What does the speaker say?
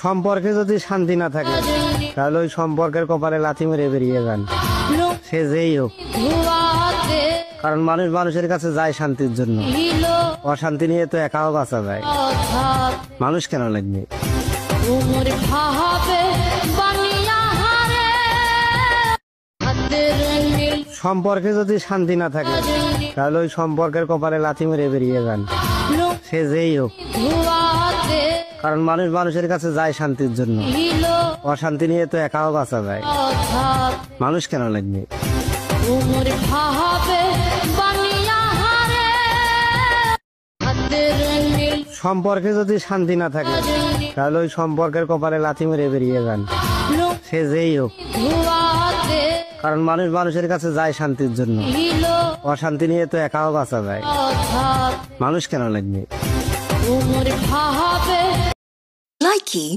সম্পর্কে যদি শান্তি না থাকে তাহলে ওই সম্পর্কের কপালে লাথি মেরে বেরিয়ে যান, সে যেই হোক। কারণ মানুষ মানুষের কাছে যায় শান্তির জন্য, অশান্তি নিয়ে তো একাও বাঁচা যায়। মানুষ কেন লাগবে? সম্পর্কে যদি শান্তি না থাকে তাহলে ওই সম্পর্কের কপালে লাথি মেরে বেরিয়ে যান, সে যেই হোক। কারণ মানুষ মানুষের কাছে যায় শান্তির জন্য, অশান্তি নিয়ে তো একাও বাঁচা যায়। মানুষ কেন লাগবে? সম্পর্কে যদি শান্তি না থাকে তাহলে ওই সম্পর্কের কপালে লাথি মেরে বেরিয়ে যান, সে যেই হোক। কারণ মানুষ মানুষের কাছে যায় শান্তির জন্য, অশান্তি নিয়ে তো একাও বাঁচা যায়। মানুষ কেন লাগবে? Likey